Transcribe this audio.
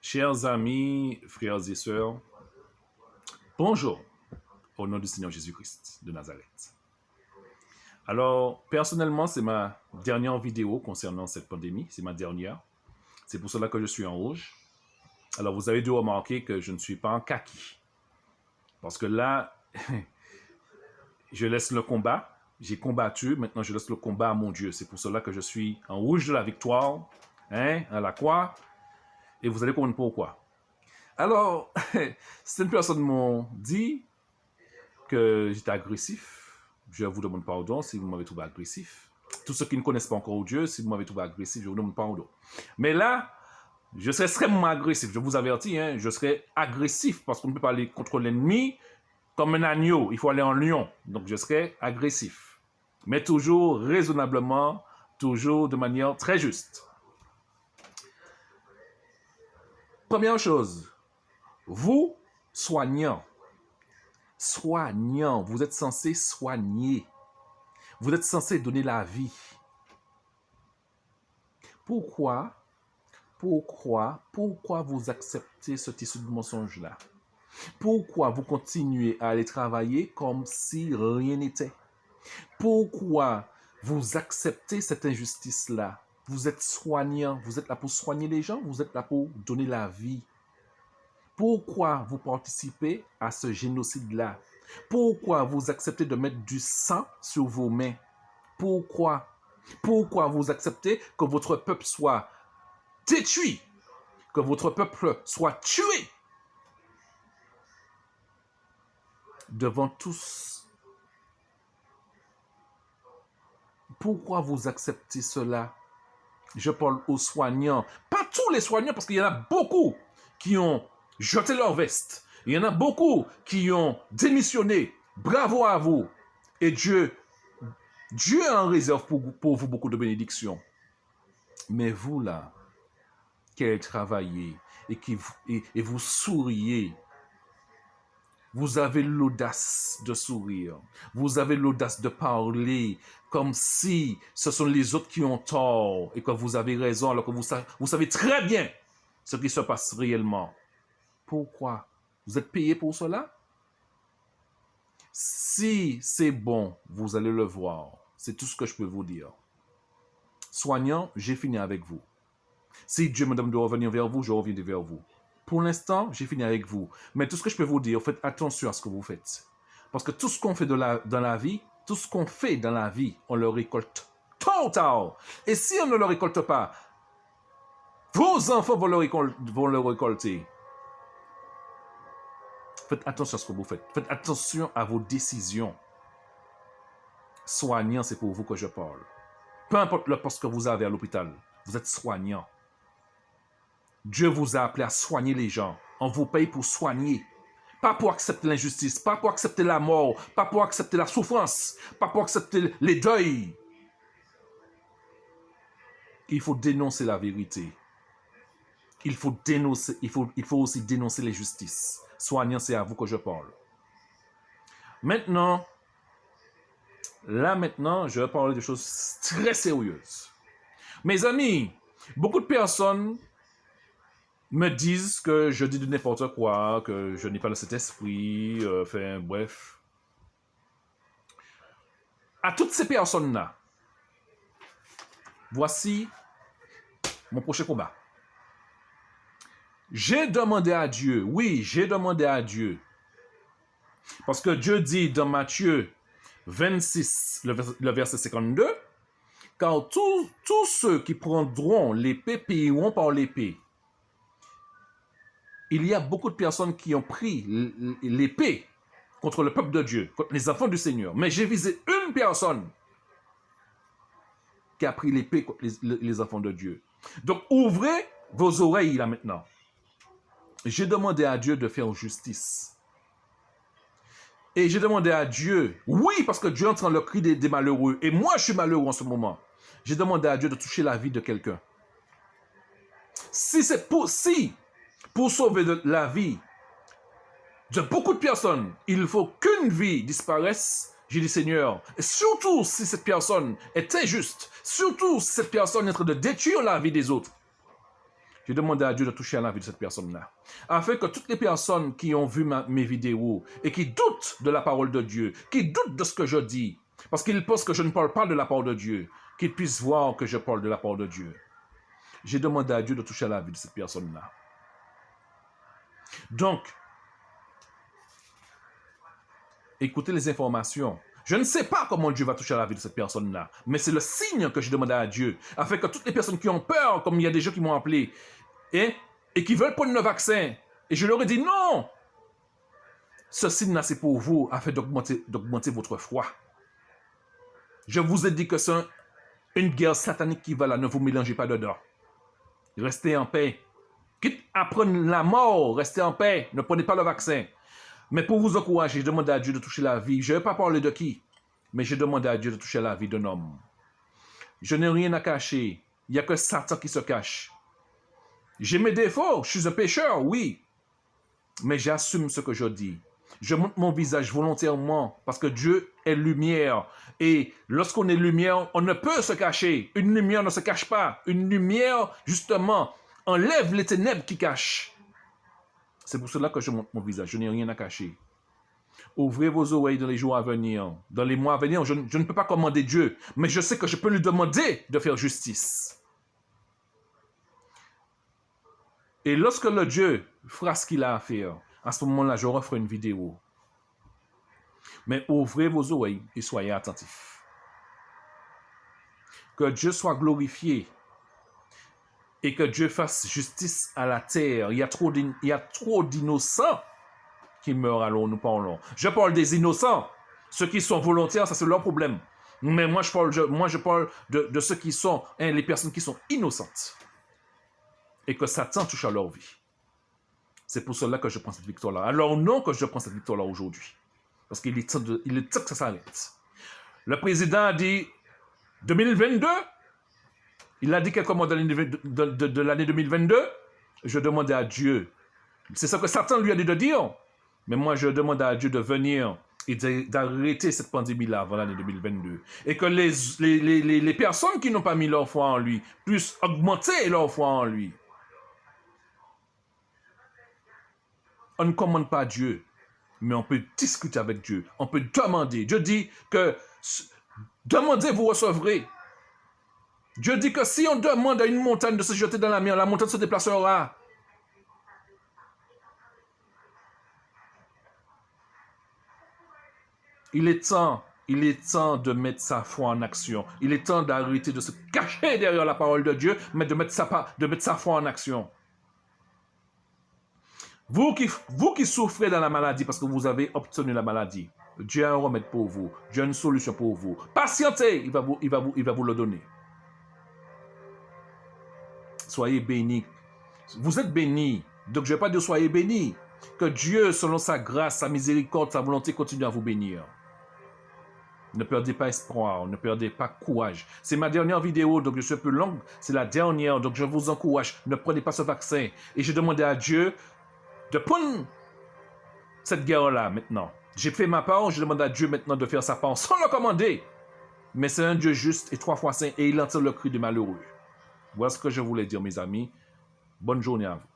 Chers amis, frères et sœurs, bonjour au nom du Seigneur Jésus-Christ de Nazareth. Alors, personnellement, c'est ma dernière vidéo concernant cette pandémie, c'est ma dernière. C'est pour cela que je suis en rouge. Alors, vous avez dû remarquer que je ne suis pas en kaki. Parce que là, je laisse le combat. J'ai combattu, maintenant je laisse le combat à mon Dieu. C'est pour cela que je suis en rouge de la victoire, à la croix. Et vous allez comprendre pourquoi. Alors, certaines personnes m'ont dit que j'étais agressif. Je vous demande pardon si vous m'avez trouvé agressif. Tous ceux qui ne connaissent pas encore Dieu, si vous m'avez trouvé agressif, je vous demande pardon. Mais là, je serai extrêmement agressif. Je vous avertis, je serai agressif parce qu'on ne peut pas aller contre l'ennemi comme un agneau. Il faut aller en lion. Donc, je serai agressif. Mais toujours raisonnablement, toujours de manière très juste. Première chose, vous, soignant, vous êtes censé soigner. Vous êtes censé donner la vie. Pourquoi vous acceptez ce tissu de mensonge-là? Pourquoi vous continuez à aller travailler comme si rien n'était? Pourquoi vous acceptez cette injustice-là? Vous êtes soignant, vous êtes là pour soigner les gens, vous êtes là pour donner la vie. Pourquoi vous participez à ce génocide-là? Pourquoi vous acceptez de mettre du sang sur vos mains? Pourquoi? Pourquoi vous acceptez que votre peuple soit détruit? Que votre peuple soit tué? Devant tous. Pourquoi vous acceptez cela? Je parle aux soignants. Pas tous les soignants, parce qu'il y en a beaucoup qui ont jeté leur veste. Il y en a beaucoup qui ont démissionné. Bravo à vous. Et Dieu en réserve pour vous beaucoup de bénédictions. Mais vous là, qui travaillez et vous souriez, vous avez l'audace de sourire. Vous avez l'audace de parler comme si ce sont les autres qui ont tort et que vous avez raison alors que vous savez très bien ce qui se passe réellement. Pourquoi? Vous êtes payé pour cela? Si c'est bon, vous allez le voir. C'est tout ce que je peux vous dire. Soignant, j'ai fini avec vous. Si Dieu me demande de revenir vers vous, je reviendrai vers vous. Pour l'instant, j'ai fini avec vous. Mais tout ce que je peux vous dire, faites attention à ce que vous faites. Parce que tout ce qu'on fait dans la vie, on le récolte tôt ou tard. Et si on ne le récolte pas, vos enfants vont le récolter. Faites attention à ce que vous faites. Faites attention à vos décisions. Soignant, c'est pour vous que je parle. Peu importe le poste que vous avez à l'hôpital, vous êtes soignant. Dieu vous a appelé à soigner les gens. On vous paye pour soigner. Pas pour accepter l'injustice, pas pour accepter la mort, pas pour accepter la souffrance, pas pour accepter les deuils. Il faut dénoncer la vérité. Il faut aussi dénoncer l'injustice. Soignant, c'est à vous que je parle. Maintenant, je vais parler de choses très sérieuses. Mes amis, beaucoup de personnes me disent que je dis de n'importe quoi, que je n'ai pas le Saint-Esprit, bref. À toutes ces personnes-là, voici mon prochain combat. J'ai demandé à Dieu, parce que Dieu dit dans Matthieu 26, le verset 52, car tous ceux qui prendront l'épée payeront par l'épée. Il y a beaucoup de personnes qui ont pris l'épée contre le peuple de Dieu, contre les enfants du Seigneur. Mais j'ai visé une personne qui a pris l'épée contre les enfants de Dieu. Donc, ouvrez vos oreilles là maintenant. J'ai demandé à Dieu de faire justice. Et j'ai demandé à Dieu, oui, parce que Dieu entend le cri des malheureux. Et moi, je suis malheureux en ce moment. J'ai demandé à Dieu de toucher la vie de quelqu'un. Si pour sauver la vie de beaucoup de personnes, il faut qu'une vie disparaisse, j'ai dit Seigneur, et surtout si cette personne est injuste, surtout si cette personne est en train de détruire la vie des autres, J'ai demandé à Dieu de toucher à la vie de cette personne-là. Afin que toutes les personnes qui ont vu mes vidéos et qui doutent de la parole de Dieu, qui doutent de ce que je dis, parce qu'ils pensent que je ne parle pas de la parole de Dieu, qu'ils puissent voir que je parle de la parole de Dieu. J'ai demandé à Dieu de toucher à la vie de cette personne-là. Donc, écoutez les informations. Je ne sais pas comment Dieu va toucher à la vie de cette personne-là, mais c'est le signe que j'ai demandé à Dieu, afin que toutes les personnes qui ont peur, comme il y a des gens qui m'ont appelé, et qui veulent prendre le vaccin, et je leur ai dit non, ce signe-là c'est pour vous, afin d'augmenter votre foi. Je vous ai dit que c'est une guerre satanique qui va là, ne vous mélangez pas dedans. Restez en paix. Quitte à prendre la mort, restez en paix, ne prenez pas le vaccin. Mais pour vous encourager, je demande à Dieu de toucher la vie. Je ne vais pas parler de qui, mais je demande à Dieu de toucher la vie d'un homme. Je n'ai rien à cacher. Il n'y a que Satan qui se cache. J'ai mes défauts, je suis un pécheur, oui. Mais j'assume ce que je dis. Je montre mon visage volontairement parce que Dieu est lumière. Et lorsqu'on est lumière, on ne peut se cacher. Une lumière ne se cache pas. Une lumière, justement, enlève les ténèbres qui cachent. C'est pour cela que je montre mon visage. Je n'ai rien à cacher. Ouvrez vos oreilles dans les jours à venir. Dans les mois à venir, je ne peux pas commander Dieu. Mais je sais que je peux lui demander de faire justice. Et lorsque le Dieu fera ce qu'il a à faire, à ce moment-là, je referai une vidéo. Mais ouvrez vos oreilles et soyez attentifs. Que Dieu soit glorifié. Et que Dieu fasse justice à la terre. Il y a trop d'innocents qui meurent alors nous parlons. Je parle des innocents. Ceux qui sont volontaires, ça c'est leur problème. Mais moi je parle de ceux qui sont, les personnes qui sont innocentes. Et que Satan touche à leur vie. C'est pour cela que je prends cette victoire-là. Alors non que je prends cette victoire-là aujourd'hui. Parce qu'il est temps que ça s'arrête. Le président a dit 2022. Il a dit quelques mois de l'année 2022. Je demandais à Dieu. C'est ce que Satan lui a dit de dire. Mais moi, je demande à Dieu de venir et d'arrêter cette pandémie-là avant l'année 2022. Et que les personnes qui n'ont pas mis leur foi en lui puissent augmenter leur foi en lui. On ne commande pas Dieu, mais on peut discuter avec Dieu. On peut demander. Dieu dit que demandez, vous recevrez. Dieu dit que si on demande à une montagne de se jeter dans la mer, la montagne se déplacera. Il est temps de mettre sa foi en action. Il est temps d'arrêter de se cacher derrière la parole de Dieu, mais de mettre sa foi en action. Vous qui souffrez dans la maladie parce que vous avez obtenu la maladie, Dieu a un remède pour vous. Dieu a une solution pour vous. Patientez, il va vous le donner. Soyez bénis. Vous êtes bénis. Donc je ne vais pas dire soyez bénis. Que Dieu, selon sa grâce, sa miséricorde, sa volonté, continue à vous bénir. Ne perdez pas espoir, ne perdez pas courage. C'est ma dernière vidéo, donc je suis un peu longue. C'est la dernière, donc je vous encourage. Ne prenez pas ce vaccin. Et j'ai demandé à Dieu de prendre cette guerre-là maintenant. J'ai fait ma part, je demande à Dieu maintenant de faire sa part sans le commander. Mais c'est un Dieu juste et 3 fois saint et il entend le cri des malheureux. Voilà ce que je voulais dire, mes amis. Bonne journée à vous.